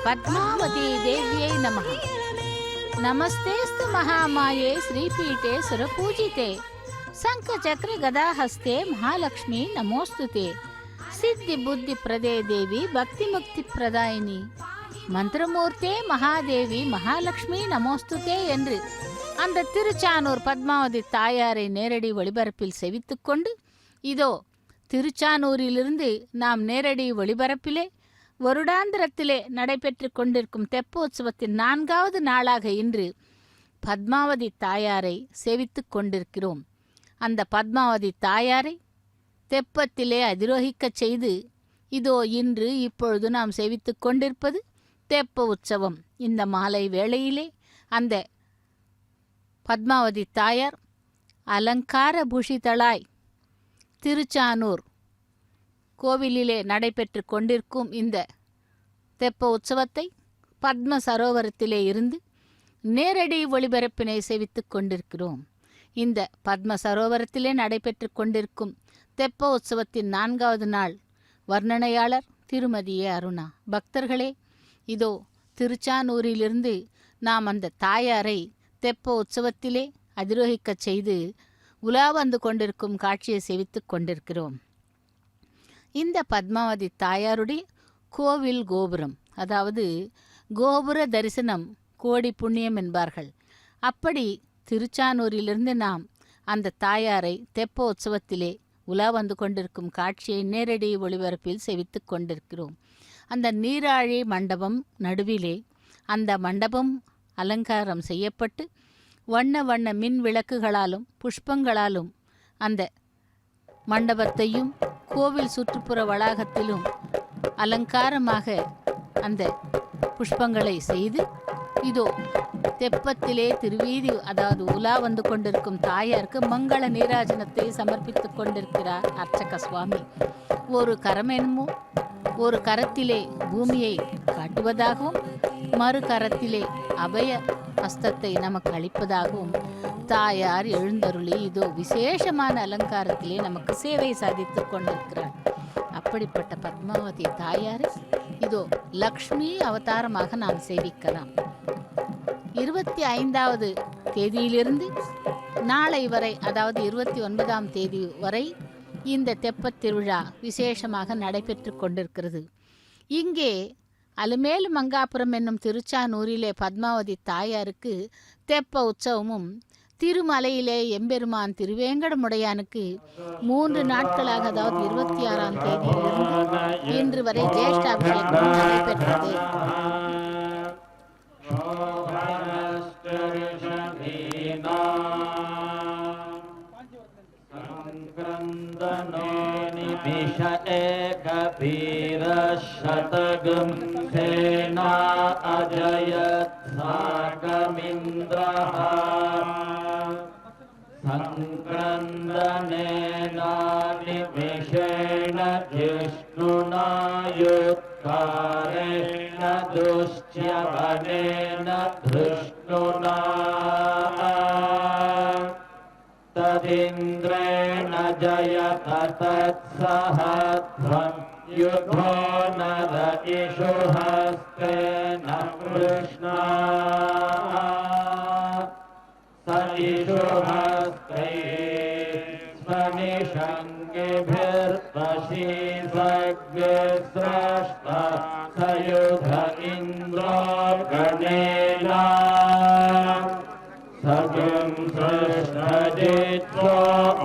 ಪದ್ಮಾವತಿ ದೇವ್ಯೈ ನಮಃ. ನಮಸ್ತೇಸ್ತು ಮಹಾಮಾಯೆ ಶ್ರೀಪೀಠೆ ಸುರಪೂಜಿತೆ. ಶಂಖಚಕ್ರ ಗದಾಹಸ್ತೆ ಮಹಾಲಕ್ಷ್ಮಿ ನಮೋಸ್ತುತೆ. ಸಿದ್ಧಿ ಬುದ್ಧಿ ಪ್ರದೇ ದೇವಿ ಭಕ್ತಿ ಮುಕ್ತಿ ಪ್ರದಾಯಿನಿ மந்திரமூர்த்தே மகாதேவி மகாலட்சுமி நமோஸ்துதே என்று அந்த திருச்சானூர் பத்மாவதி தாயாரை நேரடி ஒளிபரப்பில் செவித்துக்கொண்டு, இதோ திருச்சானூரிலிருந்து நாம் நேரடி ஒளிபரப்பிலே வருடாந்திரத்திலே நடைபெற்று கொண்டிருக்கும் தெப்போத்சவத்தின் 4வது நாளாக இன்று பத்மாவதி தாயாரை சேவித்து கொண்டிருக்கிறோம். அந்த பத்மாவதி தாயாரை தெப்பத்திலே அதிரோகிக்கச் செய்து இதோ இன்று இப்பொழுது நாம் சேவித்து கொண்டிருப்பது தெப்ப உற்சவம். இந்த மாலை வேளையிலே அந்த பத்மாவதி தாயார் அலங்கார பூஷிதளாய் திருச்சானூர் கோவிலிலே நடைபெற்று கொண்டிருக்கும் இந்த தெப்ப உற்சவத்தை பத்ம சரோவரத்திலே இருந்து நேரடி ஒளிபரப்பினை சேவித்து கொண்டிருக்கிறோம். இந்த பத்ம சரோவரத்திலே நடைபெற்று கொண்டிருக்கும் தெப்ப உற்சவத்தின் 4வது நாள் வர்ணனையாளர் திருமதி அருணா. பக்தர்களே, இதோ திருச்சானூரிலிருந்து நாம் அந்த தாயாரை தெப்ப உற்சவத்திலே அதிரோகிக்கச் செய்து உலா வந்து கொண்டிருக்கும் காட்சியை சேவித்து கொண்டிருக்கிறோம். இந்த பத்மாவதி தாயாருடைய கோவில் கோபுரம், அதாவது கோபுர தரிசனம் கோடி புண்ணியம் என்பார்கள். அப்படி திருச்சானூரிலிருந்து நாம் அந்த தாயாரை தெப்ப உற்சவத்திலே உலா வந்து கொண்டிருக்கும் காட்சியை நேரடி ஒளிபரப்பில் சேவித்து கொண்டிருக்கிறோம். அந்த நீராழி மண்டபம் நடுவிலே அந்த மண்டபம் அலங்காரம் செய்யப்பட்டு வண்ண வண்ண மின் விளக்குகளாலும் புஷ்பங்களாலும் அந்த மண்டபத்தையும் கோவில் சுற்றுப்புற வளாகத்திலும் அலங்காரமாக அந்த புஷ்பங்களை செய்து இதோ தெப்பத்திலே திருவீதி, அதாவது உலா வந்து கொண்டிருக்கும் தாயாருக்கு மங்கள நீராஜனத்தை சமர்ப்பித்துக் கொண்டிருக்கிறார் அர்ச்சக சுவாமி. ஒரு கரமெனுமோ ஒரு கரத்திலே பூமியை காட்டுவதாகவும் மறு கரத்திலே அபய ஹஸ்தத்தை நமக்கு அளிப்பதாகவும் தாயார் எழுந்தருளி இதோ விசேஷமான அலங்காரத்திலே நமக்கு சேவை சாதித்து கொண்டிருக்கிறார். அப்படிப்பட்ட பத்மாவதி தாயாரை இதோ லக்ஷ்மி அவதாரமாக நாம் சேவிக்கலாம். 25வது தேதியிலிருந்து நாளை வரை, அதாவது 29ஆம் தேதி வரை இந்த தெப்பத் திருவிழா விசேஷமாக நடைபெற்று கொண்டிருக்கிறது. இங்கே அலுமேலு மங்காபுரம் என்னும் திருச்சானூரிலே பத்மாவதி தாயாருக்கு தெப்ப உற்சவமும், திருமலையிலே எம்பெருமான் திருவேங்கடமுடையானுக்கு 3 நாட்களாக, அதாவது 26ஆம் தேதியிலிருந்து இன்று வரை ஜேஷ்டாபிஷேகம் நடைபெற்றது. निमिष एकवीरशतगं सेना अजयत् सागमिन्द्रः संक्रन्दनेना निमिषेण जिष्णुना युत्कारेण दुश्च्यवनेन धृष्णुना तदिन्द्रेण जयत तत्सहध्वं युधो नर इषुहस्तेन कृष्णा स इषुहस्तैः स्वनिषङ्गिभिर्वशीसग्स्रष्टा स युध इन्द्रो गणेना सगं सृष्टजित्सो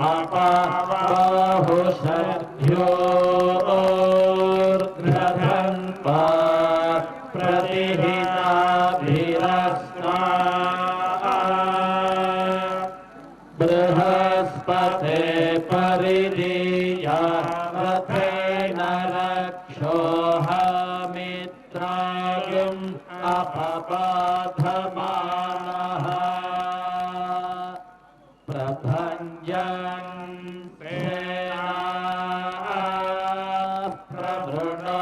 अपाहुषध्योर्ध्रधन्पा प्रतिहिताभिरस्मा बृहस्पते परिदीया रथेन रक्षोहमित्रागम् अपपाधमानः प्रभृणो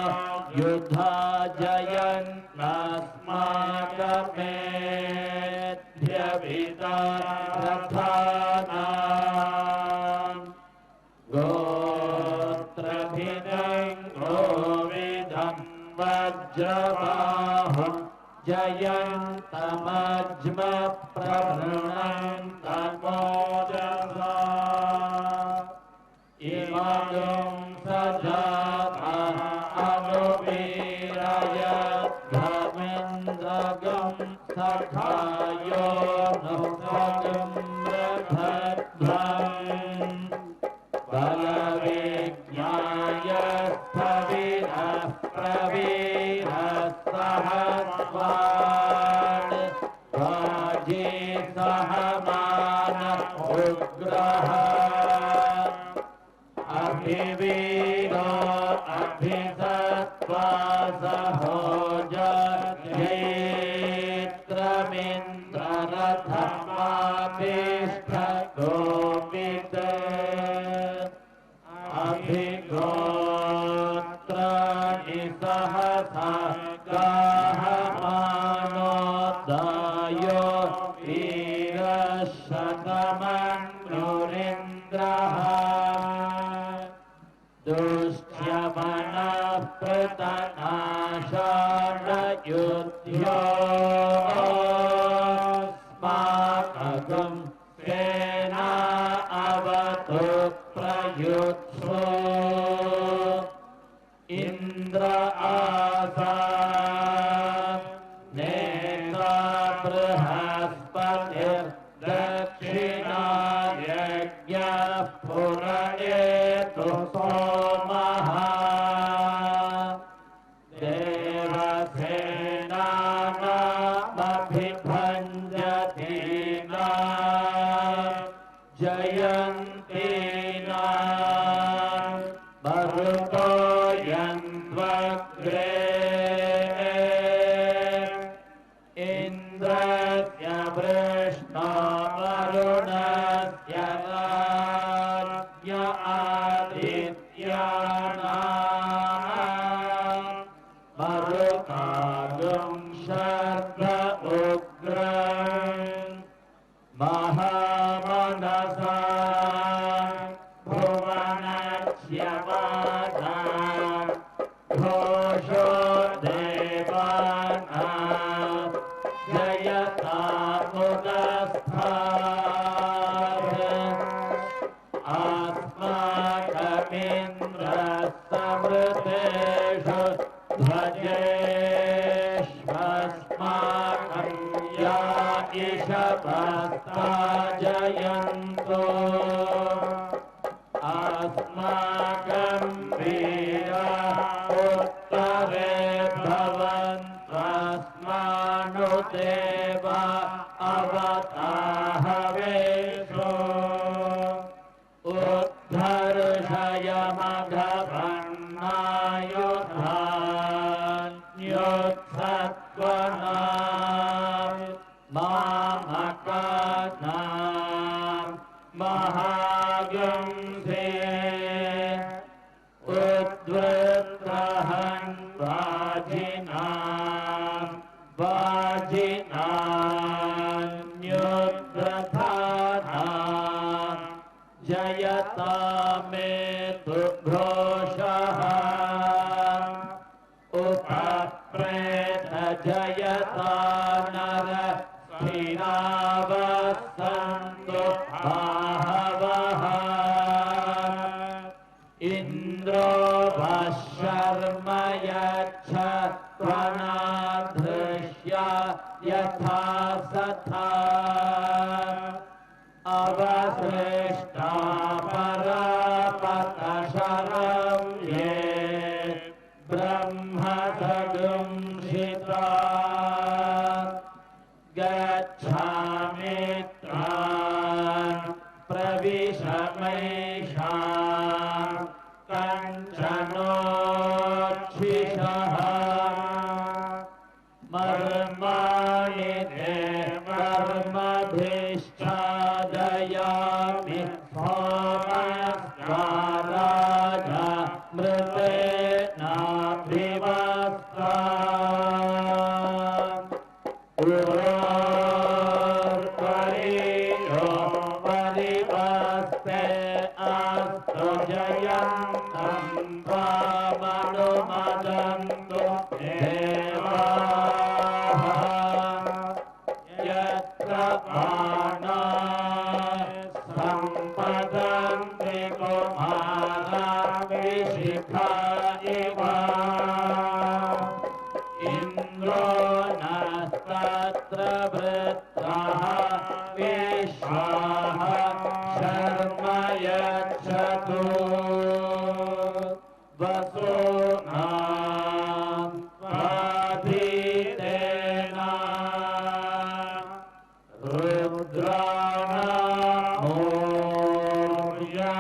युद्धा जयन्नस्माकमेध्यभिदा रथानां गोत्रभिदं गोविदं वज्रबाहुः जयन्तमज्म प्रभृणन्तमोजसा इमगं सजाता अनुवीरयद्धमिन्द्रगं सखायो नुसगं रथध्वम् बलविज्ञाय स्थविरः प्रवीरः सहस्वान् वाजी सहमान उग्रः अभिवीरो अभिसत्त्वा सहोजयेत्रमिन्द्ररथमाभिष्ठगोपित अभिगोत्र निसहसा गाहमानोदयो वीरशतमन्युरिन्द्रः दुष्यमनः प्रतनाशानयुध्योऽस्माकं सेना अवतु प्रयुत्सु इन्द्र आसा नेता बृहस्पतिर्दक्षिणायज्ञः पुरयेतु सोमः देवसेनानामभिभञ्जतीना जयन्तीना मरुतो यन्त्वग्रे इन्द्रस्य वृष्णो वरुणस्य राज्ञ आदित्यानां मरुतागं शर्ध उग्रं महामनसा भुवनच्यवादा घोषो देवानां जयतामुदस्थाः अस्माकमिन्द्रस्तमृतेषु ध्वजेष्वस्माकं या इषवस्ता जयन्तो अस्माकं वीरा उत्तरे भवन्त्वस्मानुदेव अवताहवेषु उद्धर्षयमघवन्नायुधान्योत्सत्त्वनां मामकानां महागंसे उद्वृत्रहन् वाजिनान्युद्रथानां जयतामेतु घोषः उपप्रेत जयता नर स्थिरावसन्तु बाहवः इन्द्रो वशर्म यच्छ त्वनाधृष्य यथा सथा अवसृष्टा परापतशरं ये ब्रह्मसगुंसिता गच्छामि त्वां प्रविशमैषां कञ्चनोच्छिषः मर्माणि ते मर्मभिश्चादयामि सोमस्त्वाराजा मृतेनाभिवस्त्वा उरोर्परियो परिवस्ते अस्तु जयन्तं त्वामनुमदन्तु देवाः विशिखा इव इन्द्रो नस्तत्र वृत्रः विश्वाः शर्म यच्छतु वसूनां स्वाधीतेन रुद्राणमूर्या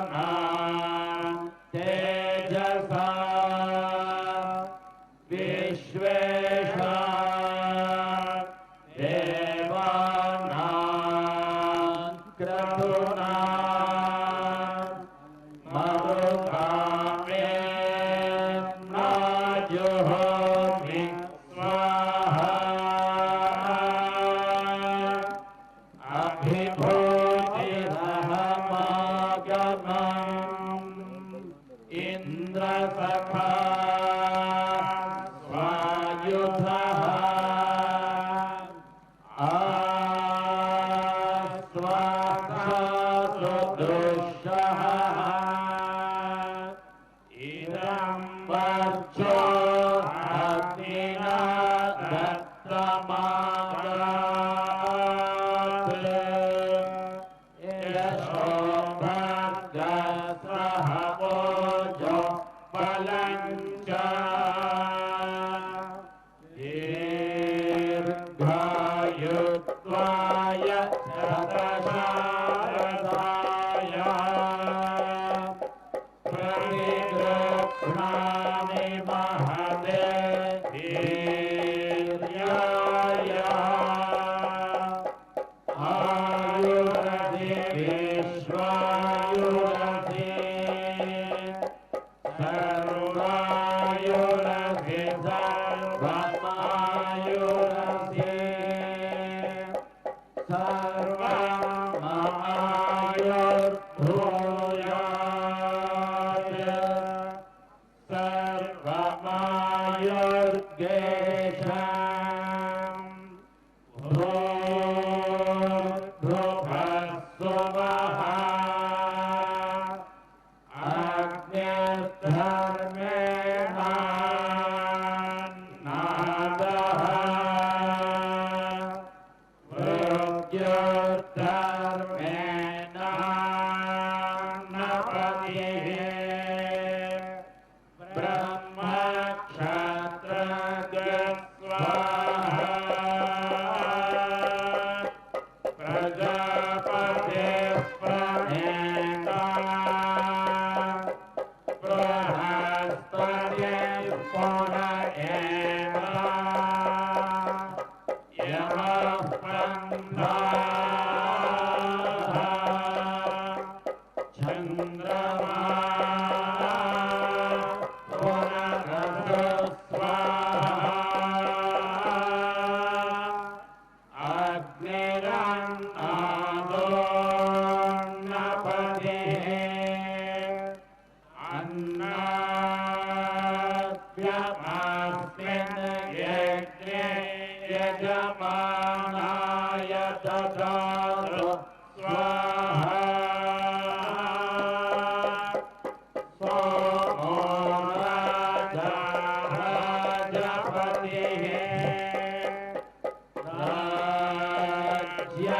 आदित्यानां तेजसा विश्वेशा देवानां क्रतुना मरुतामे नाजुहोमि स्वाहा अभिभूतिरहमागमम् इन्द्रसखा स्वायुधः आस्वासुदुष्यः इदं वर्चो अग्निना दत्तमागात् यशो भर्गसः ओजो बलं च दीर्घायुत्वाय शतशारदाय प्रतिगृह्णामि महते वीर्याय आयुरधि विश्वायुरधि सर्वायुरधि सर्वमायुरधि सर्वमायुर्भूयात् सर्वमायुर्गेशम् भूर्भुवस्सुवः अग्निर्धर्मेण नादः मृत्युर्धर्मेण नपतिः ब्रह्मक्षत्रगस्वाहा प्रजापतिः प्रणेता बृहस्पतिः पुनरेता यमः पन्थाः चन्द्रमा पुनरसुस्वाहा अग्निरन्नादोन्नपतिः अन्नाभ्यमस्मिन् यज्ञे यजमानाय ददातु स्वाहा सोमो राजपतिः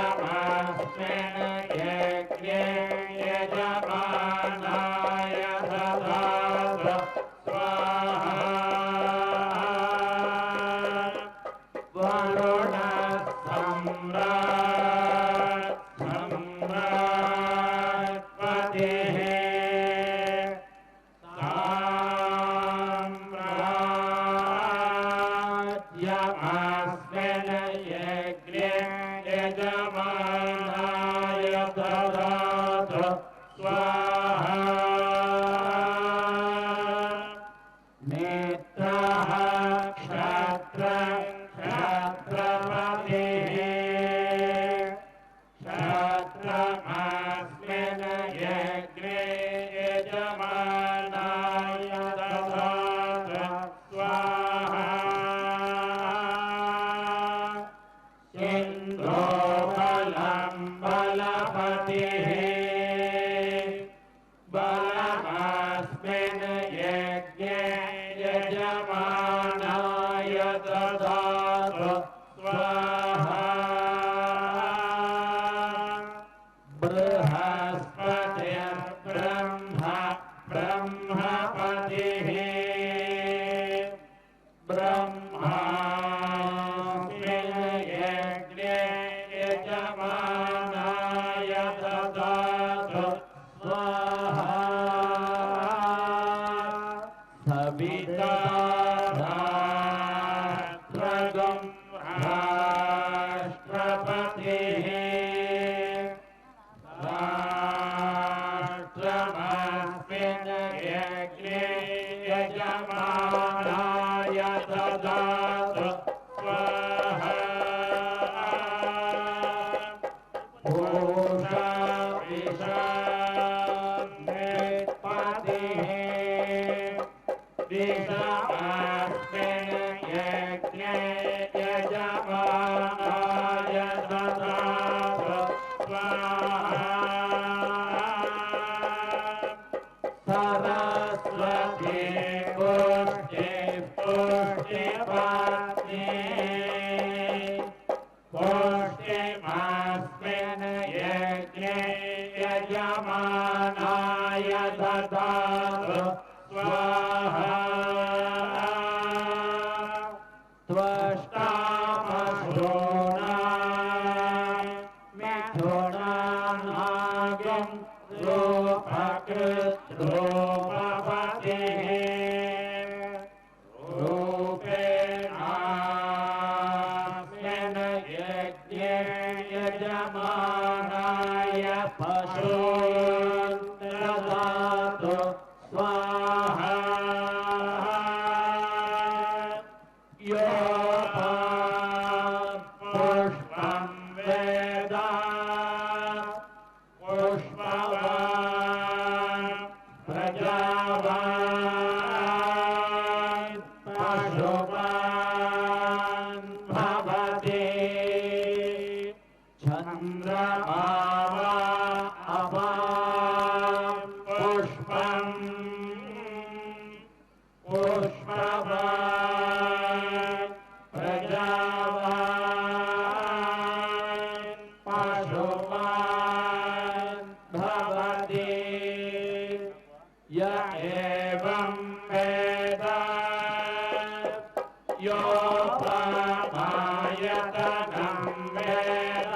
राज्यमस्मिन् यज्ञे यजमानाय ददातु स्वाहा वरुणः सम्राट्पतिः साम्राज्यमस्मिन् यज्ञे यजमानाय ददातु स्वाहा नेत्रः क्षत्रपतिः क्षत्रमस्मिन् यज्ञे यजमानाय ददातु स्वाहा इन्द्रो बलम् पतिः बलमस्मिन् यज्ञे यजमानाय ददातु स्वाहा बृहस्पतिर्ब्रह्मा ब्रह्मपतिः ब्रह्मास्मिन् यज्ञे यजमानाय ददातु स्वाहा सविता राष्ट्रगं राष्ट्रपतिः राष्ट्रमस्मिन् यज्ञे यजमानाय ददातु स्वाहा पूषा विषापतिः विषमस्मिन् यज्ञे यजमानाय ददातु स्वाहा सरस्वती पुष्टिपत्नी पुष्टिमस्मिन् यज्ञे यजमानाय ददातु स्वाहा त्वष्टामशूना मिथुनानागं रूपकृद्रूपपतिः रूपेणास्मिन् यज्ञे यजमानाय पशून् ददातु स्वाहा पुष्पं वेद पुष्पवान् प्रजावान् पशुवान् भवति चन्द्रमा अपां पुष्पं पुष्पवान् प्रजावान् पशुवान् भवति य एवं वेद योपमायतनं वेद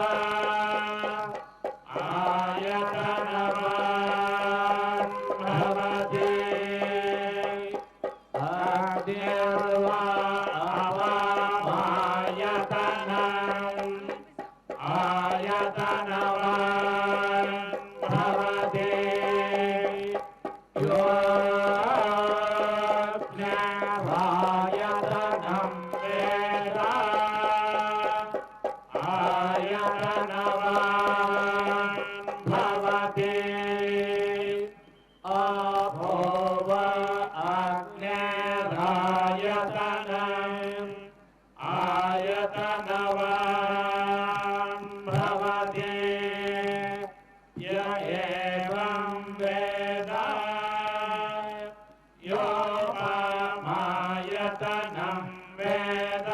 आयतनवान् भवति अग्निर्वा अपामायतनम् आयतनवान् भवति योऽग्निरायतनं वेद आयतनवान् भवति अभोव अग्निरायतनम् आयतनवान् भवति य एवं वेद योपमायतनं वेद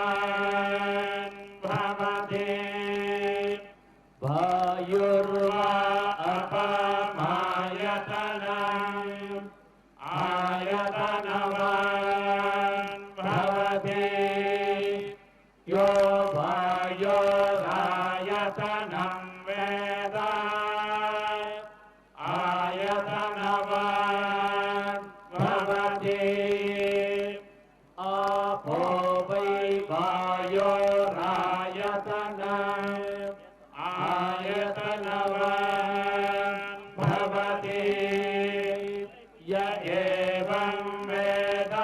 आयतनवान् भवति वायुर्वा अपमायतनम् आयतनवान् भवति यो वायोरायतनं वेद आयतनवान् भवति आपो वै वायोरायतनम् आयतनवान् भवति य एवं वेद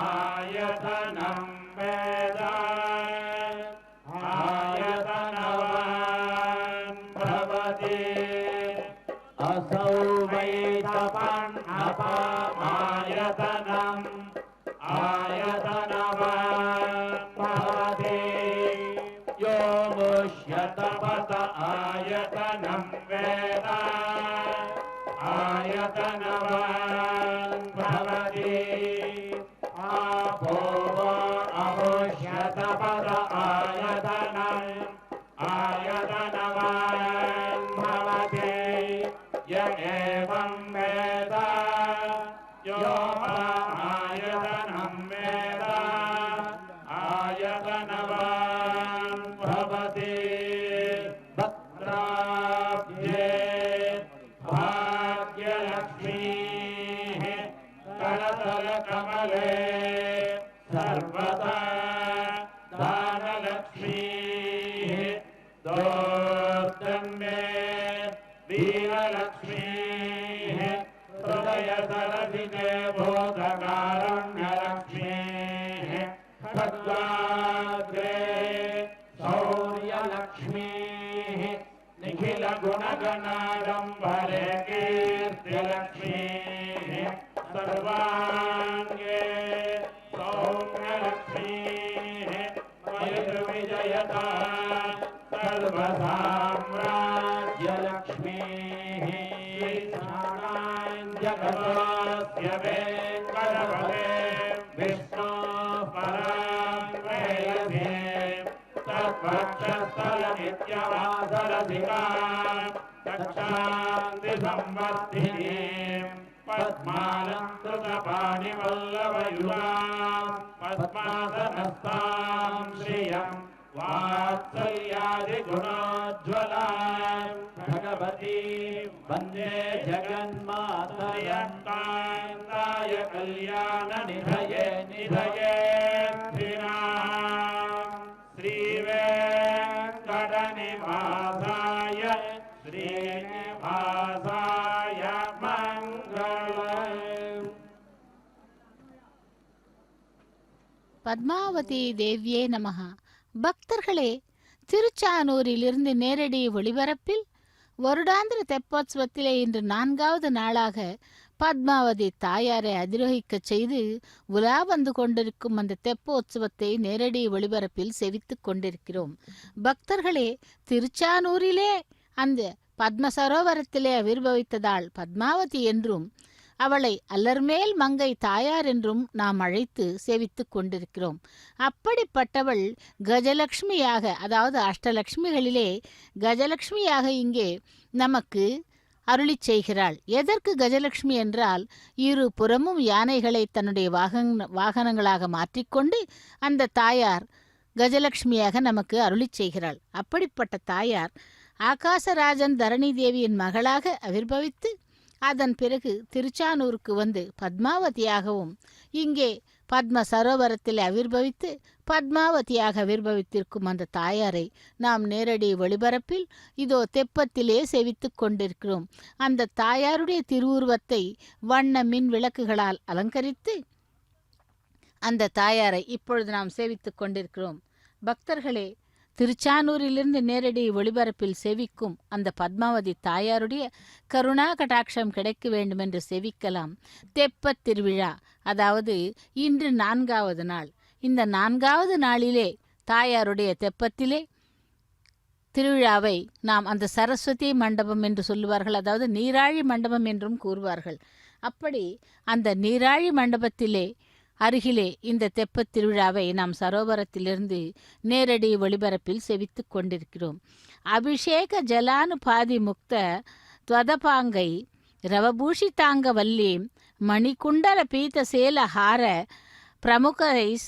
योपमायतनं वेद आयतनवान् भवति असौ वै तपन् अपमायतनम् आयतनवान् आयतनं वेद आयतनवान् भवति आपो अवश्यतपद आयतनम् आयतनवान् भवति य एवं वेद यो आयतनं वेद आयतनवान् भवति भद्राब्धे भाग्यलक्ष्मीः करतलकमले सर्वदा दानलक्ष्मीः दोर्दण्डे वीरलक्ष्मीः हृदयसरसिते बोधकारुण्यलक्ष्मीः खड्गाग्रे शौर्यलक्ष्मीः निखिलगुणगणाडम्बरे कीर्तिलक्ष्मीः सर्वाङ्गे सौम्यलक्ष्मीः वैर्विजयता सर्वसाम्राज्यलक्ष्मीः जगतस्य वेङ्कटपते विष्णो परां प्रेयसे तत्पक्षस्थलनित्यवासरसिकां कक्षान्तिसंवर्धिनीं पद्मालङ्कृतपाणिवल्लभयुगां पद्मासनस्थां श्रियं वात्सल्यादिगुणोज्ज्वलां भगवती वन्दे जगन्मातरन्ताय कल्याणनिधये श्रीवेङ्कटनिवासाय श्रीनिवासाय मङ्गलम्. பத்மாவதி தேவியே நமஹ. பக்தர்களே, திருச்சானூரிலிருந்து நேரடி ஒளிபரப்பில் வருடாந்திர தெப்போத்சவத்திலே இன்று 4வது நாளாக பத்மாவதி தாயாரை அதிரோகிக்கச் செய்து உலா வந்து கொண்டிருக்கும் அந்த தெப்போத்சவத்தை நேரடி ஒளிபரப்பில் செவித்துக் கொண்டிருக்கிறோம். பக்தர்களே, திருச்சானூரிலே அந்த பத்ம சரோவரத்திலே ஆவிர்பவித்ததால் பத்மாவதி என்றும் அவளை அல்லர்மேல் மங்கை தாயார் என்றும் நாம் அழைத்து சேவித்துக் கொண்டிருக்கிறோம். அப்படிப்பட்டவள் கஜலட்சுமியாக, அதாவது அஷ்டலட்சுமிகளிலே கஜலட்சுமியாக இங்கே நமக்கு அருளி செய்கிறாள். எதற்கு கஜலட்சுமி என்றால், இரு புறமும் யானைகளை தன்னுடைய வாகனங்களாக மாற்றிக்கொண்டு அந்த தாயார் கஜலட்சுமியாக நமக்கு அருளி செய்கிறாள். அப்படிப்பட்ட தாயார் ஆகாசராஜன் தரணி தேவியின் மகளாக ஆவிர்பவித்து அதன் பிறகு திருச்சானூருக்கு வந்து பத்மாவதியாகவும் இங்கே பத்ம சரோவரத்தில் ஆவிர்பவித்து பத்மாவதியாக ஆவிர்பவித்திருக்கும் அந்த தாயாரை நாம் நேரடி ஒளிபரப்பில் இதோ தெப்பத்திலே சேவித்துக் கொண்டிருக்கிறோம். அந்த தாயாருடைய திருவுருவத்தை வண்ண மின் விளக்குகளால் அலங்கரித்து அந்த தாயாரை இப்பொழுது நாம் சேவித்துக் கொண்டிருக்கிறோம். பக்தர்களே, திருச்சானூரிலிருந்து நேரடி ஒளிபரப்பில் செவிக்கும் அந்த பத்மாவதி தாயாருடைய கருணா கடாட்சம் கிடைக்க வேண்டும் என்று செவிக்கலாம். தெப்பத் திருவிழா, அதாவது இன்று 4வது நாள். இந்த 4வது நாளிலே தாயாருடைய தெப்பத்திலே திருவிழாவை நாம் அந்த சரஸ்வதி மண்டபம் என்று சொல்லுவார்கள், அதாவது நீராழி மண்டபம் என்றும் கூறுவார்கள். அப்படி அந்த நீராழி மண்டபத்திலே அருகிலே இந்த தெப்பத் திருவிழாவை நாம் சரோவரத்திலிருந்து நேரடி ஒளிபரப்பில் செவித்துக் கொண்டிருக்கிறோம். அபிஷேக ஜலானுபாதி முக்த துவதபாங்கை ரவபூஷிதாங்க வல்லீம் மணிகுண்டல பீத சேல ஹார பிரமுகரைஸ்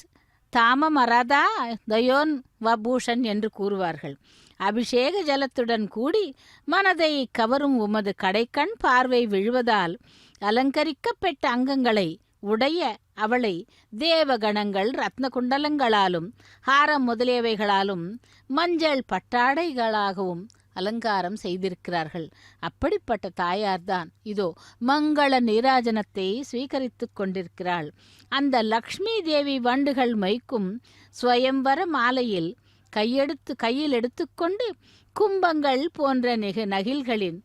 தாமமரதா தயோன் வபூஷன் என்று கூறுவார்கள். அபிஷேக ஜலத்துடன் கூடி மனதை கவரும் உமது கடைக்கண் பார்வை விழுவதால் அலங்கரிக்கப்பட்ட அங்கங்களை உடைய அவளை தேவகணங்கள் ரத்ன குண்டலங்களாலும் ஹாரம் முதலியவைகளாலும் மஞ்சள் பட்டாடைகளாகவும் அலங்காரம் செய்திருக்கிறார்கள். அப்படிப்பட்ட தாயார்தான் இதோ மங்கள நீராஜனத்தை ஸ்வீகரித்து கொண்டிருக்கிறாள். அந்த லக்ஷ்மி தேவி வண்டுகள் மைக்கும் ஸ்வயம்பர மாலையில் கையில் எடுத்துக்கொண்டு கும்பங்கள் போன்ற நகில்களின்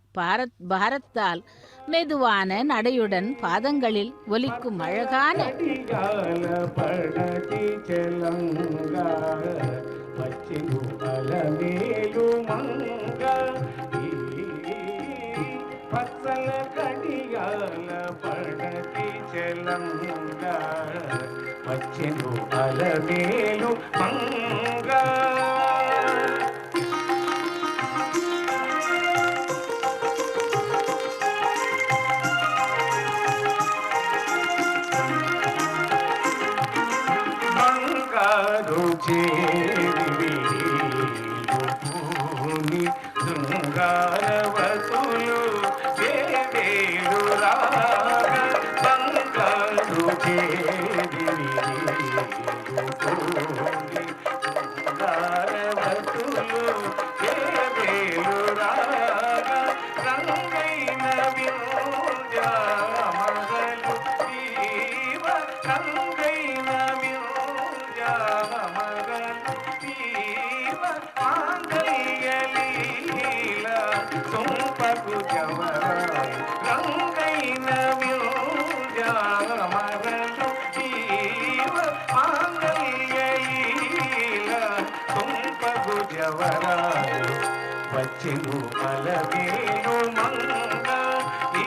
பாரத்தால் மெதுவான நடையுடன் பாதங்களில் ஒலிக்கும் அழகான பச்சிரு அலமேயுமங்க పచ్చల కడియాల పడతి చెలంగా వచ్చెను అలమేలు మంగా బంగారు చేరిని శృంగారవతులు దేవేలు రాగ బంగారు చేరిని శృంగారవతులు దేవేలు రాగ రంగైన వినోద్యామగలు జీవ రంగైన వినోద్యామగలు జీవ మాంగళ్యలీల తుంపకు జవరాయ రంగైన వినోద్యామగలు జీవ మాంగళ్యలీల తుంపకు జవరాయ వచ్చెను అలవేలు మంగ ఈ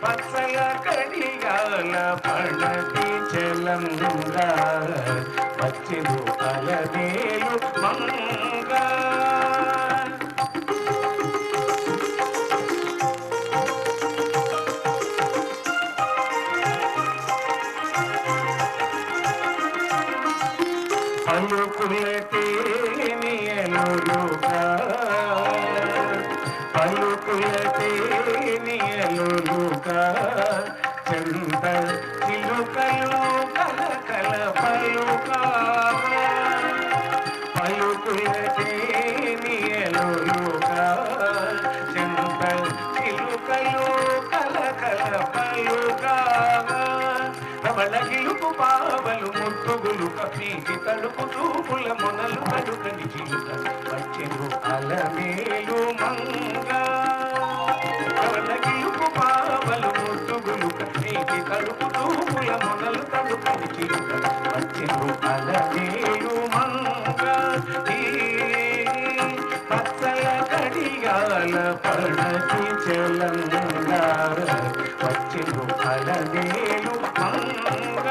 పచ్చల కడియాల పడతి చెలంగా వచ్చెను అలవేలు మంగ పలుకులటేనియలుగా పలుకులటేనియలుగా చంద చిలుకలు కలకల పలుకా పలుకులటేనియలుగా చంద చిలుకలు కలకల పలుకా రమణ గిలుపు పావలు ముట్టుగులు కపీకి తడుపు చూపుల మొనలు కడుకని చిలుక వచ్చెను అలమేలు మంగ రమణ గిలుపు పావలు ముట్టుగులు కపీకి తడుపు చూపుల మొనలు కడుకని చిలుక వచ్చెను అలమేలు మంగ ఈ పచ్చల కడియాల పడతి చెలంగా వచ్చెను అలమేలు మంగ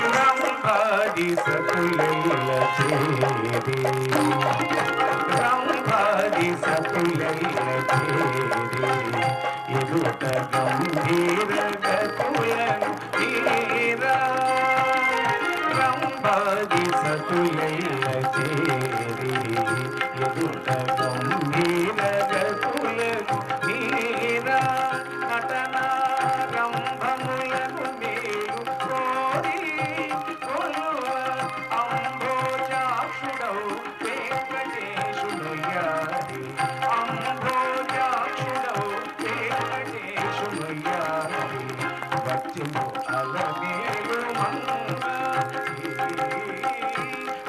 రంభాది సతులైల చేరి రంభాది సతులైల చేరి ఎదుట గంభీర గతులను తీరా రంభాది సతులైల చేరి ఎదుట గంభీర గతులను తీరా నటనా రంభములను మేలు కోరి కొలువ అంబోజాక్షుడౌ వెంకటేశుడు యాది అంబోజాక్షుడౌ వెంకటేశుడు యాది వచ్చెను అలమేలు మంగ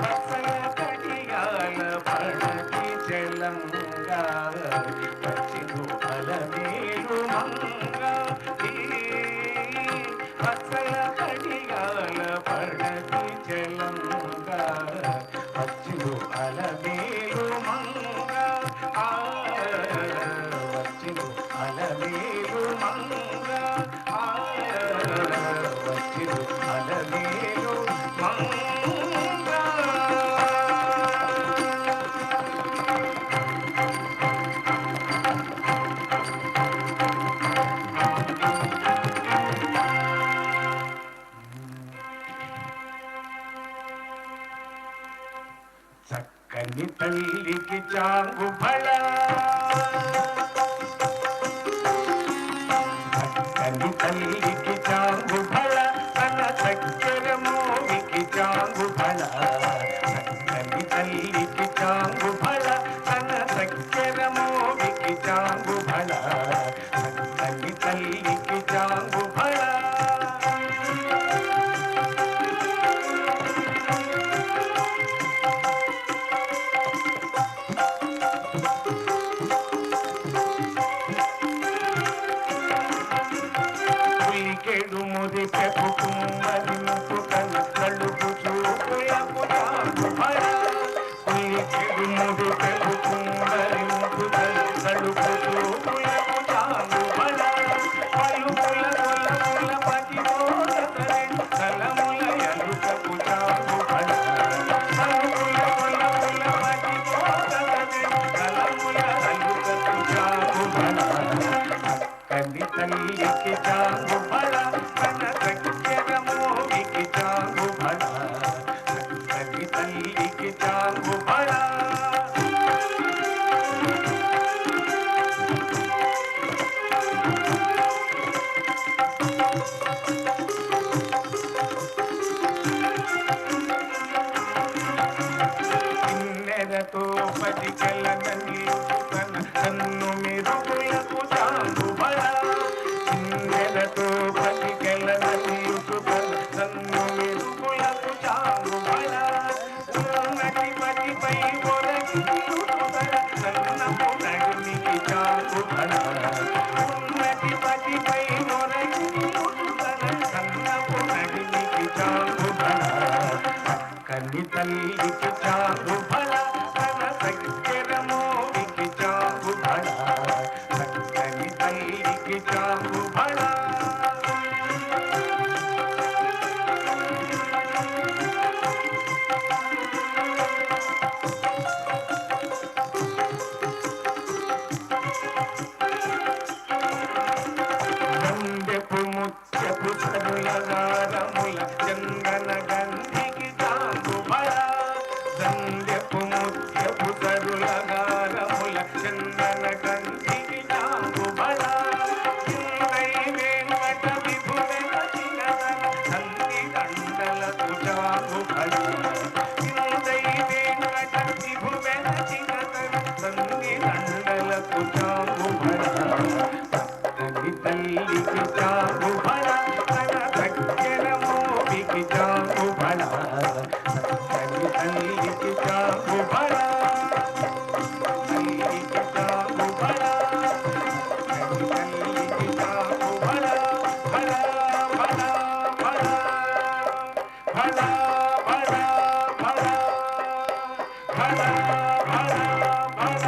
పచ్చల కడియాల పడతి చెలంగా వచ్చెను అలమేలు మంగ పచ్చల కడియాల పడతి చెలంగా వచ్చెను అలమేలు మంగ వచ్చెను అలమేలు మంగ వచ్చెను అలమేలు మంగ చక్కని తల్లికి చాంగు ఫళ చక్కని తల్లికి చాంగు ఫళ తన చక్కెర మోవికి చాంగు ఫళ చక్కని తల్లికి చాంగు ఫళ తన చక్కెర మోవికి చాంగు ఫళ చక్కని తల్లికి చాంగు ఫళ ముదిపెకు కుమ్మరింపు కన నలుపు చూపులకు జాగుబళ కులికెడు ముదిపెకు కుమ్మరింపు కన నలుపు చూపులకు జాగుబళ పలుకుల కొలకుల పతిపోతరే కలముల ఎలుకకు జాగుబళ పలుకుల కొలకుల పతిపోతరే కలముల ఎలుకకు జాగుబళ కవి తల్లికి జాగుబళ కన కక్కెర మోవికి జాగుబళ కవి తల్లికి జాగుబళ కిన్నెరతో పదికల నన్నుకన కన్ను మెరుగులకు జాగుబళ కిన్నెరతో పదికల నన్నుకన కన్ను మెరుగులకు జాగుబళ ఉన్నటి పతిపై ఒరగి నిలుచుకన కన్నపు నడుమికి జాగుబళ ఉన్నటి పతిపై ఒరగి నిలుచుకన కన్నపు నడుమికి జాగుబళ కన్ని తల్లికి జాగుబళ కన సక్కెర మోవికి జాగుబళ కన్ని తల్లికి జాగుబళ గంధపు ముత్యపు సరులగారముల చందన గంధికి జాగుబళ గంధపు ముత్యపు సరులగారముల చందన గంధికి జాగుబళ చిన్నై వెంకట విభువెన చిన్నదన సంధి దండలకు జాగుబళ చిన్నై వెంకట విభువెన చిన్నదన సంధి దండలకు జాగుబళ కవి తల్లికి జాగుబళ కన కక్కెర మోవికి జాగుబళ కవి తల్లికి జాగుబళ తల్లికి జాగుబళ కవి తల్లికి జాగుబళ బళ బళ బళ బళ బళ బళ బళ బళ బళ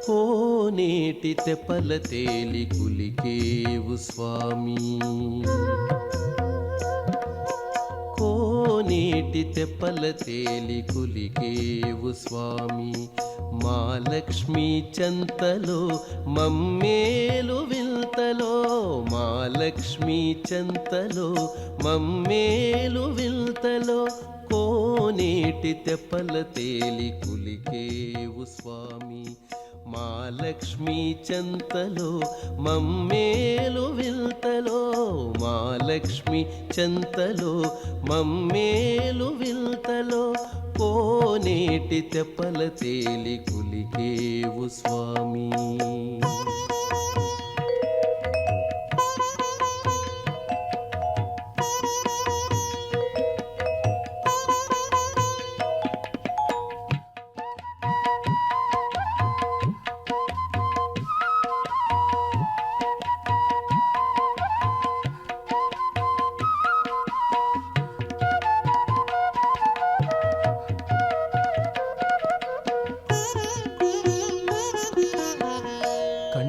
కోనేటి తెప్పల తేలి కులికేవు స్వామి కోనేటి తెప్పల తేలి కులికేవు స్వామి మా లక్ష్మీ చెంతలో మమ్మేలు వింతలో మా లక్ష్మీ చెంతలో మమ్మేలు వింతలో కోనేటి తెప్పల తేలి కులికేవు స్వామి మా లక్ష్మీ చెంతలో మమ్మేలు వింతలో మా లక్ష్మి చెంతలో మమ్మేలు వింతలో కోనేటి తెప్పల తేలి కులికేవు స్వామి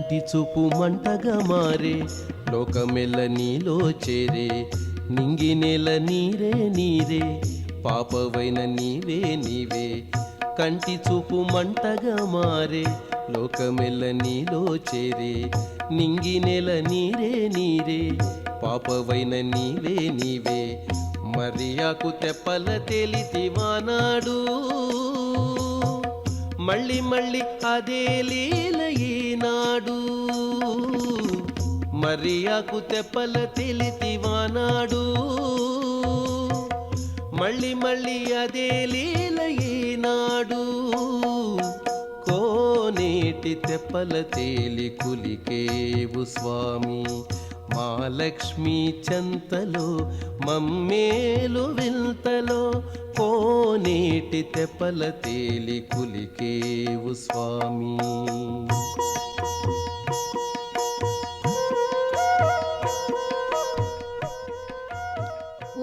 కంటి చూపు మంటగా మారే లోకమెల్ల నీలో చేరే నింగి నేల నీరే నీరే పాపవైన నీవే నీవే కంటి చూపు మంటగా మారే లోకమెల్ల నీలో చేరే నింగి నేల నీరే నీరే పాపవైన నీవే నీవే మరియాకు తెప్పల తేలితివానాడు మళ్ళీ మళ్ళీ అదే లీల ఈనాడు మరియాకు తెప్పల తేలితివానాడు మళ్ళీ మళ్ళీ అదే లీల ఈనాడు కోనేటి తెప్పల తేలి కులికేవు స్వామి మా లక్ష్మీ చెంతలో మమ్మేలు వింతలో కోనేటి తెప్పల తేలి కులికేవు స్వామి.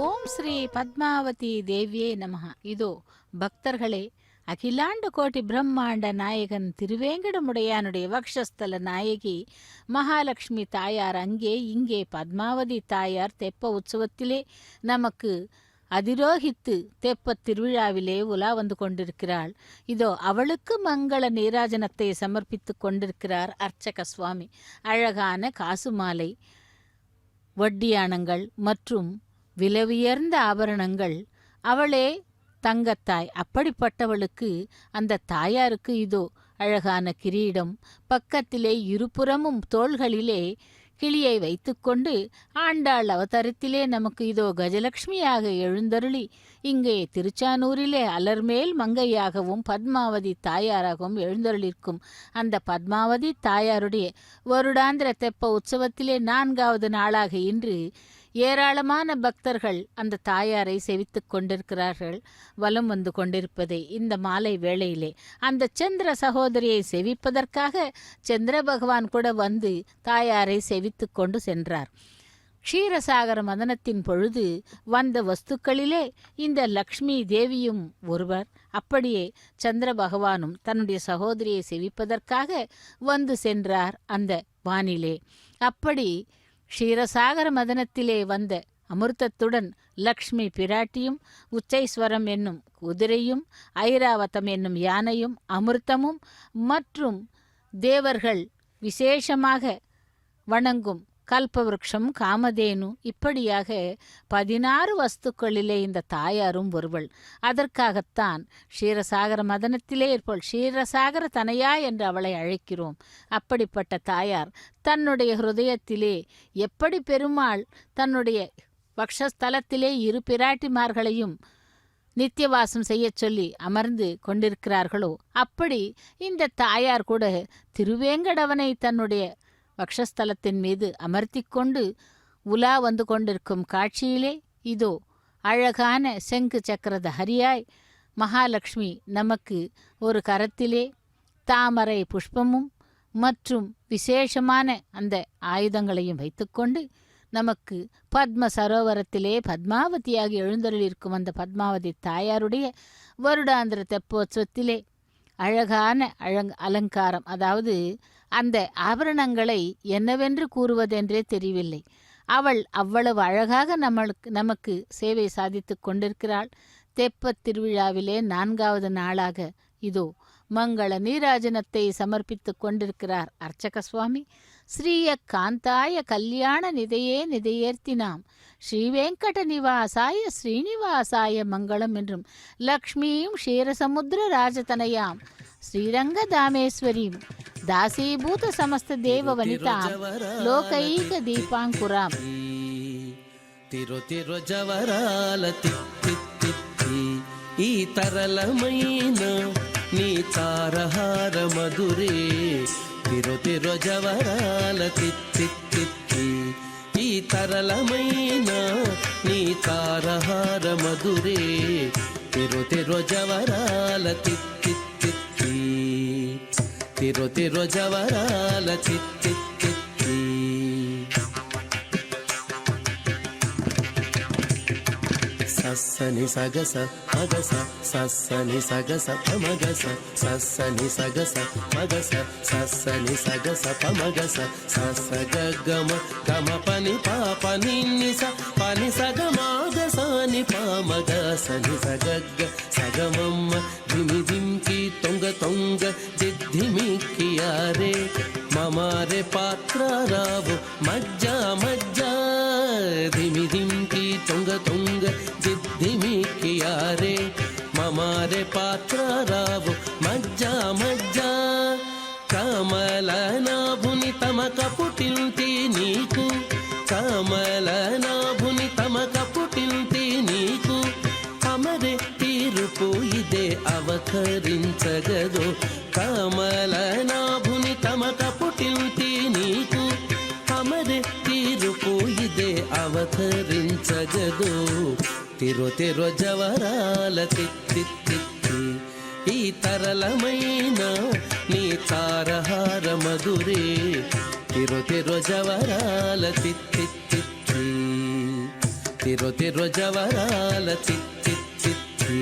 ஓம் ஸ்ரீ பத்மாவதி தேவியே நமஹ. இதோ பக்தர்களே, அகிலாண்ட கோட்டி பிரம்மாண்ட நாயகன் திருவேங்கடமுடையானுடைய வக்ஷஸ்தல நாயகி மகாலட்சுமி தாயார் அங்கே இங்கே பத்மாவதி தாயார் தெப்ப உற்சவத்திலே நமக்கு அதிரோகித்து தெப்பத் திருவிழாவிலே உலா வந்து கொண்டிருக்கிறாள். இதோ அவளுக்கு மங்கள நீராஜனத்தை சமர்ப்பித்து கொண்டிருக்கிறார் அர்ச்சக சுவாமி. அழகான காசு மாலை, வட்டியானங்கள் மற்றும் விலையுயர்ந்த ஆபரணங்கள். அவளே தங்கத்தாய். அப்படிப்பட்டவளுக்கு அந்த தாயாருக்கு இதோ அழகான கிரீடம், பக்கத்திலே இருபுறமும் தோள்களிலே கிளியை வைத்துக்கொண்டு ஆண்டாள் அவதரத்திலே நமக்கு இதோ கஜலட்சுமியாக எழுந்தருளி இங்கே திருச்சானூரிலே அலர்மேல் மங்கையாகவும் பத்மாவதி தாயாராகவும் எழுந்தருளிருக்கும் அந்த பத்மாவதி தாயாருடைய வருடாந்திர தெப்ப உற்சவத்திலே 4வது நாளாக இன்று ஏராளமான பக்தர்கள் அந்த தாயாரை செவித்துக் கொண்டிருக்கிறார்கள். வலம் வந்து கொண்டிருப்பதை இந்த மாலை வேளையிலே அந்த சந்திர சகோதரியை செவிப்பதற்காக சந்திர பகவான் கூட வந்து தாயாரை செவித்து கொண்டு சென்றார். க்ஷீரசாகர மதனத்தின் பொழுது வந்த வஸ்துக்களிலே இந்த லக்ஷ்மி தேவியும் ஒருவர். அப்படியே சந்திர பகவானும் தன்னுடைய சகோதரியை செவிப்பதற்காக வந்து சென்றார் அந்த வானிலே. அப்படி க்ஷீரசாகர மதனத்திலே வந்த அமிர்தத்துடன் லக்ஷ்மி பிராட்டியும் உச்சைஸ்வரம் என்னும் குதிரையும் ஐராவதம் என்னும் யானையும் அமிர்தமும் மற்றும் தேவர்கள் விசேஷமாக வணங்கும் கல்பவருஷம் காமதேனு இப்படியாக 16 வஸ்துக்களிலே இந்த தாயாரும் ஒருவள். அதற்காகத்தான் க்ஷீரசாகர மதனத்திலே இருப்போல் க்ஷீரசாகர தனையா என்று அவளை அழைக்கிறோம். அப்படிப்பட்ட தாயார் தன்னுடைய ஹிருதயத்திலே எப்படி பெருமாள் தன்னுடைய வக்ஷஸ்தலத்திலே 2 பிராட்டிமார்களையும் நித்தியவாசம் செய்ய சொல்லி அமர்ந்து கொண்டிருக்கிறார்களோ அப்படி இந்த தாயார் கூட திருவேங்கடவனை தன்னுடைய வக்ஷஸ்தலத்தின் மீது அமர்த்தி கொண்டு உலா வந்து கொண்டிருக்கும் காட்சியிலே இதோ அழகான செங்கு சக்கரத ஹரியாய் மகாலட்சுமி நமக்கு ஒரு கரத்திலே தாமரை புஷ்பமும் மற்றும் விசேஷமான அந்த ஆயுதங்களையும் வைத்துக்கொண்டு நமக்கு பத்ம சரோவரத்திலே பத்மாவதியாகி எழுந்தருளிருக்கும் அந்த பத்மாவதி தாயாருடைய வருடாந்திர தெப்போத்சவத்திலே அழகான அலங்காரம், அதாவது அந்த ஆபரணங்களை என்னவென்று கூறுவதென்றே தெரியவில்லை. அவள் அவ்வளவு அழகாக நமக்கு சேவை சாதித்து கொண்டிருக்கிறாள். தெப்பத் திருவிழாவிலே 4வது நாளாக இதோ மங்கள நீராஜனத்தை சமர்ப்பித்து கொண்டிருக்கிறார் அர்ச்சக சுவாமி. ஸ்ரீய காந்தாய கல்யாண நிதையே நிதையேர்த்தினாம் ஸ்ரீவேங்கட நிவாசாய ஸ்ரீனிவாசாய மங்களம் என்றும் லக்ஷ்மியும் க்ஷீரசமுத்திர ராஜதனயாம் ஸ்ரீரங்க தாமேஸ்வரீம் దాసీభూత సమస్త దేవ వనితాం లోకైక దీపాంకురాం. తిరు తిరు జవరాల తిత్తి ఈ తరళమైన నీ తారహార మధురే. తిరు తిరు జవరాల తిత్తి ఈ తరళమైన నీ తారహార మధురే. తిరు తిరు జవరాల తిత్తి తిరు తిరు జవరాల తిత్తి. స సని సగస మగస సని సగస పమగస సని సగస మగస సని సగస పమగస సగమ గమ పని పాప నిన్నిస పని సగమాగ సని పామగ సని సగగ్గ సగమమ్మ ధిమి ధింకి తొంగ తొంగ జిద్ధిమిక్కియారే మమారే పాత్ర రావు మజ్జా మజ్జా ధిమి ధింకి తొంగ తొంగ జిద్ధిమిక్కియారే మమారే పాత్ర రావు మజ్జా మజ్జా కమలనాభుని తమక పుటింటి నీకు కమలనాభుని తమక పుటింటి నీకు అమరే తీరుపు ఇదే అవతరించగదు కమలనాభుని తమక పుటింటి నీకు అమరే తీరుపు ఇదే అవతరించగదు తిరు తిరు జవరాల తిత్తి తిత్తి ఈ తరళమైన నీ తారహార మధురే తిరు తిరు జవరాల తిత్తి తిత్తి తిరు తిరు జవరాల తిత్తి తిత్తి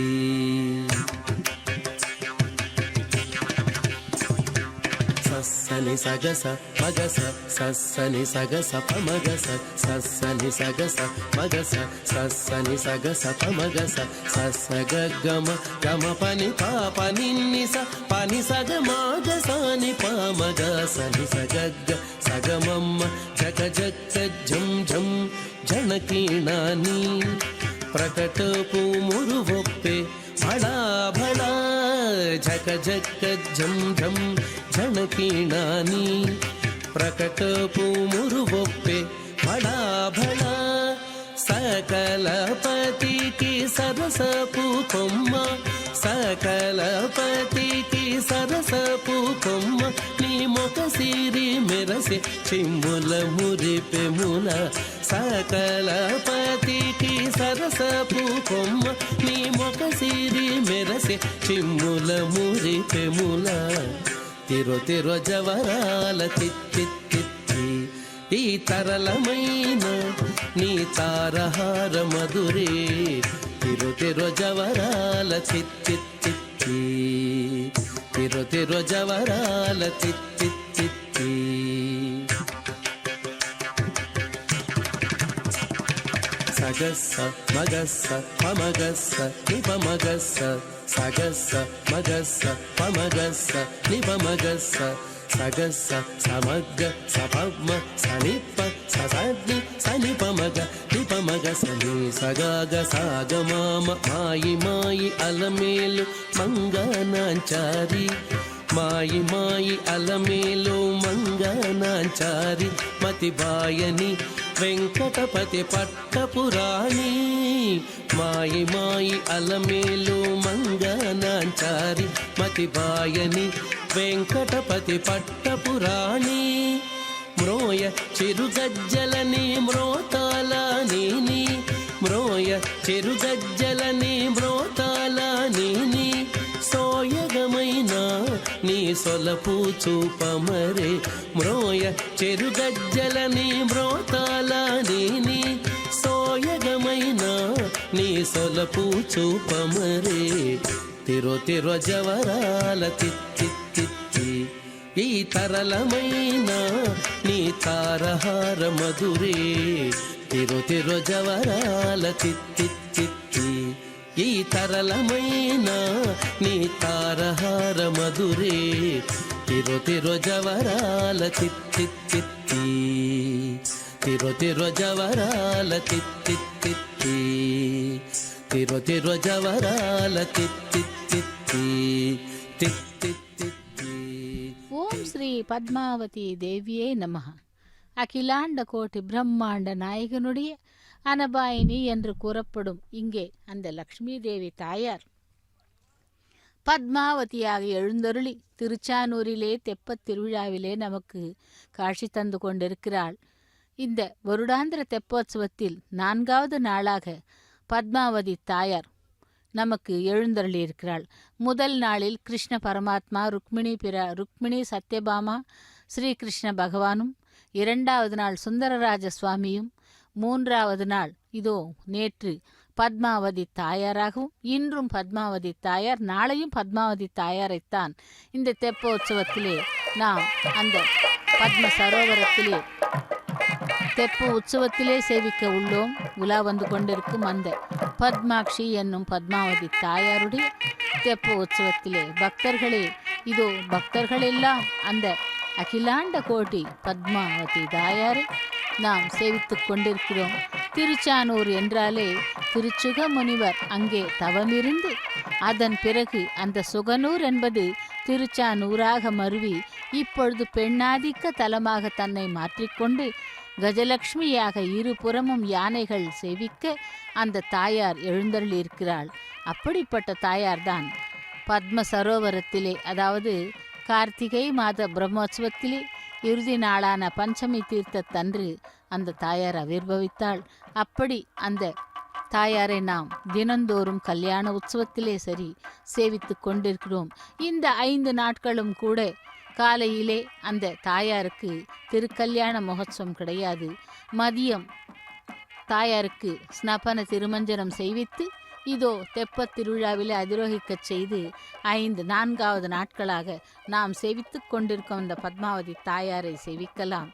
సని సగస మగస సని సగస పమగస సని సగస మగస సని సగస పమగస సగమ గమ పని పాప నిన్నిస పని సగమాగ సని పామగ సని సగగ్గ సగమమ్మ జగ జగ ఝం ఝం జనకీణాని ప్రకటపు మురువొప్పే భళా భళా ఝక ఝక ఝం ఝం ఝణకీణాని ప్రకటపు మురువొప్పే భళా భళా సకలపతికి సరసపు కొమ్మ సకలపతికి సరసపు కొమ్మ నీ మొక సిరి మెరసే చిమ్ముల మురిపెముల సకలపతికి సరసపు కొమ్మ నీ మొక సిరి మెరసే చిమ్ముల మురిపెముల తిరు తిరు జవరాల తిత్తి తిత్తి ఈ తరళమైన నీ తారహార మధురే తిరు తిరు జవరాల తిత్తి తిత్తి తిరు తిరు జవరాల తిత్తి తిత్తి సగస్స మగస్స పమగస్స నిపమగస్స సగస్స మగస్స పమగస్స నిపమగస్స సగస్స సమగ్గ సపమ సనిప ససగ్ని సనిపమగ నిపమగ సని సగాగ సాగమామ మాయి మాయి అలమేలు మంగనాంచారి మాయి మాయి అలమేలు మంగనాంచారి మతిబాయని వెంకటపతి పట్టపురాణి మాయి మాయి అలమేలు మంగనాంచారి మతిబాయని వెంకటపతి పట్టపురాణి మ్రోయ చిరుగజ్జలని మ్రోతాల నీని మ్రోయ చిరుగజ్జలని మ్రోతాల నీని సోయగమైన నీ సొలపు చూపమరే మ్రోయ చెరుగజ్జలని మ్రోతాల నీని సోయగమైన నీ సొలపు చూపమరే తిరు తిరు జవరాల తిత్తి తిత్తి ఈ తరళమైన నీ తారహార మధురే తిరు తిరు జవరాల తిత్తి తిత్తి ఈ తరళమైన నీ తారహార మధురే తిరు తిరు జవరాల తిత్తి తిత్తి తిరు తిరు జవరాల తిత్తి తిత్తి తిరు తిరు జవరాల తిత్తి తిత్తి తిత్తి తిత్తి. ఓం శ్రీ பத்மாவதி தேவியே நமः. அகிலாண்ட கோட்டி பிரம்மாண்ட நாயகனுடைய அனபாயினி என்று கூறப்படும் இங்கே அந்த லக்ஷ்மி தேவி தாயார் பத்மாவதியாக எழுந்தருளி திருச்சானூரிலே தெப்பத் திருவிழாவிலே நமக்கு காட்சி தந்து கொண்டிருக்கிறாள். இந்த வருடாந்திர தெப்போத்சவத்தில் 4வது நாளாக பத்மாவதி தாயார் நமக்கு எழுந்தருளியிருக்கிறாள். முதல் நாளில் கிருஷ்ண பரமாத்மா ருக்மிணி சத்யபாமா ஸ்ரீகிருஷ்ண பகவானும், 2வது நாள் சுந்தரராஜ சுவாமியும், 3வது நாள் இதோ நேற்று பத்மாவதி தாயாராகவும் இன்றும் பத்மாவதி தாயார், நாளையும் பத்மாவதி தாயாரைத்தான் இந்த தெப்போற்சவத்திலே நாம் அந்த பத்ம சரோவரத்திலே தெப்ப உற்சவத்திலே சேவிக்க உள்ளோம். உலா வந்து கொண்டிருக்கும் அந்த பத்மாட்சி என்னும் பத்மாவதி தாயாருடைய தெப்ப உற்சவத்திலே பக்தர்களே, இதோ பக்தர்களெல்லாம் அந்த அகிலாண்ட கோட்டி பத்மாவதி தாயாரை நாம் சேவித்துக் கொண்டிருக்கிறோம். திருச்சானூர் என்றாலே திருச்சுக முனிவர் அங்கே தவமிருந்து அதன் பிறகு அந்த சுகனூர் என்பது திருச்சானூராக மருவி இப்பொழுது பெண்ணாதிக்க தலமாக தன்னை மாற்றிக்கொண்டு கஜலட்சுமியாக இருபுறமும் யானைகள் சேவிக்க அந்த தாயார் எழுந்தருளியிருக்கிறாள். அப்படிப்பட்ட தாயார்தான் பத்ம சரோவரத்திலே, அதாவது கார்த்திகை மாத பிரம்மோற்சவத்திலே இறுதி நாளான பஞ்சமி தீர்த்தத்தன்று அந்த தாயார் ஆவிர்பவித்தாள். அப்படி அந்த தாயாரை நாம் தினந்தோறும் கல்யாண உற்சவத்திலே சரி சேவித்து கொண்டிருக்கிறோம். இந்த 5 நாட்களும் கூட காலையிலே அந்த தாயாருக்கு திருக்கல்யாண மகோத்சவம் கிடையாது. மதியம் தாயாருக்கு ஸ்னபன திருமஞ்சனம் செய்வித்து இதோ தெப்பத் திருவிழாவிலே அதிரோகிக்கச் செய்து 4வது நாட்களாக நாம் சேவித்து கொண்டிருக்கும் அந்த பத்மாவதி தாயாரை சேவிக்கலாம்.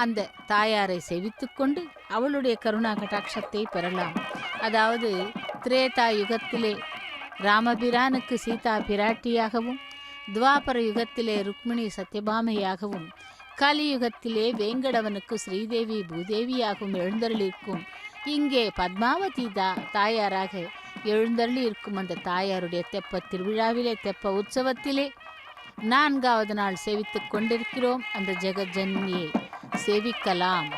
அந்த தாயாரை சேவித்துக்கொண்டு அவளுடைய கருணா கட்டாட்சத்தை பெறலாம். அதாவது திரேதா யுகத்திலே ராமபிரானுக்கு சீதா பிராட்டியாகவும், துவாபர யுகத்திலே ருக்மிணி சத்யபாமையாகவும், கலியுகத்திலே வேங்கடவனுக்கு ஸ்ரீதேவி பூதேவியாகவும் எழுந்தருளிருக்கும் இங்கே பத்மாவதி தாயாராக எழுந்தருளி இருக்கும் அந்த தாயாருடைய தெப்ப திருவிழாவிலே தெப்ப உற்சவத்திலே 4வது நாள் சேவித்துக் கொண்டிருக்கிறோம். அந்த ஜெகஜன்னியை சேவிக்கலாம்.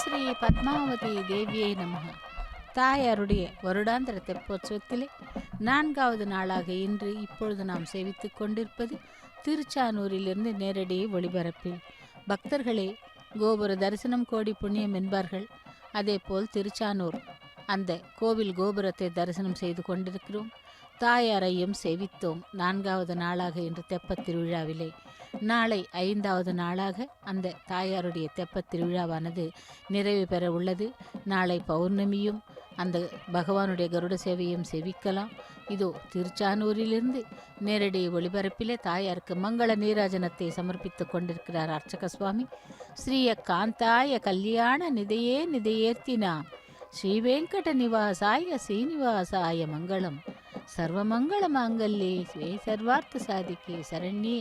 ஸ்ரீ பத்மாவதி தேவியை நமக. தாயாருடைய வருடாந்திர தெப்போற்சவத்திலே 4வது நாளாக இன்று இப்பொழுது நாம் சேவித்துக் கொண்டிருப்பது திருச்சானூரிலிருந்து நேரடி ஒளிபரப்பில். பக்தர்களே, கோபுர தரிசனம் கோடி புண்ணியம் என்பார்கள். அதேபோல் திருச்சானூர் அந்த கோவில் கோபுரத்தை தரிசனம் செய்து கொண்டிருக்கிறோம். தாயாரையும் சேவித்தோம். 4வது நாளாக இன்று தெப்பத் திருவிழாவிலே. நாளை 5வது நாளாக அந்த தாயாருடைய தெப்பத் திருவிழாவானது நிறைவு பெற உள்ளது. நாளை பௌர்ணமியும் அந்த பகவானுடைய கருட சேவையும் சேவிக்கலாம். இதோ திருச்சானூரிலிருந்து நேரடி ஒளிபரப்பிலே தாயாருக்கு மங்கள நீராஜனத்தை சமர்ப்பித்துக் கொண்டிருக்கிறார் அர்ச்சக சுவாமி. ஸ்ரீய காந்தாய கல்யாண நிதையே நிதையேர்த்தினா ஸ்ரீ வெங்கட நிவாசாய ஸ்ரீனிவாசாய மங்களம் சர்வமங்கள மாங்கல்யே ஸ்வே சர்வார்த்த சாதிக்கே சரண்யே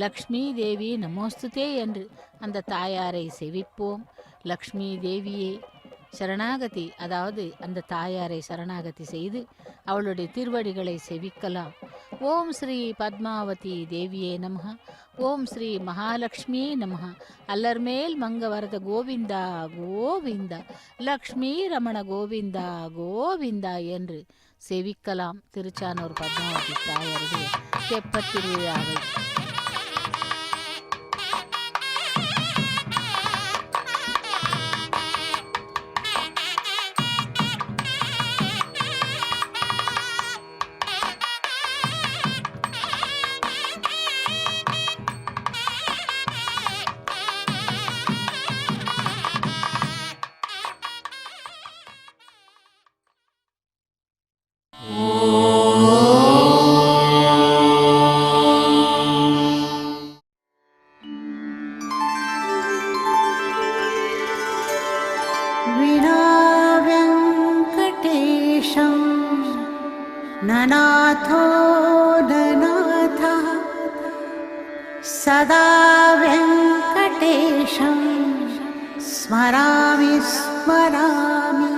லக்ஷ்மி தேவி நமோஸ்துதே என்று அந்த தாயாரை சேவிப்போம். லக்ஷ்மி தேவியே சரணாகதி, அதாவது அந்த தாயாரை சரணாகதி செய்து அவளுடைய திருவடிகளை செவிக்கலாம். ஓம் ஸ்ரீ பத்மாவதி தேவியே நமக. ஓம் ஸ்ரீ மகாலட்சுமியே நமக. அல்லர்மேல் மங்க வரத கோவிந்தா கோவிந்தா, லக்ஷ்மி ரமண கோவிந்தா கோவிந்தா என்று செவிக்கலாம் திருச்சானூர் பத்மாவதி தாயாருடைய தெப்பத் திருவிழாவை. विनाव्यङ्कटेशं ननाथो ननाथः सदा व्यङ्कटेशं स्मरामि स्मरामि.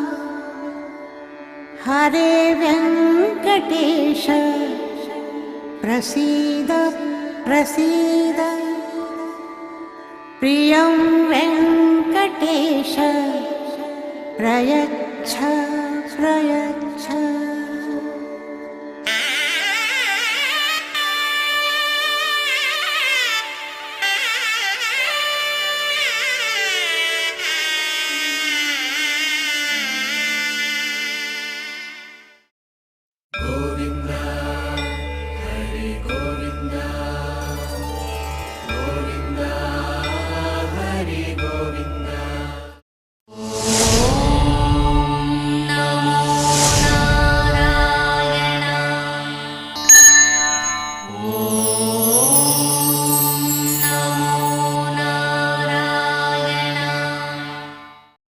हरे व्यङ्कटेश प्रसीद प्रसीद. प्रियं वेङ्कटेश प्रयच्छ प्रयच्छ.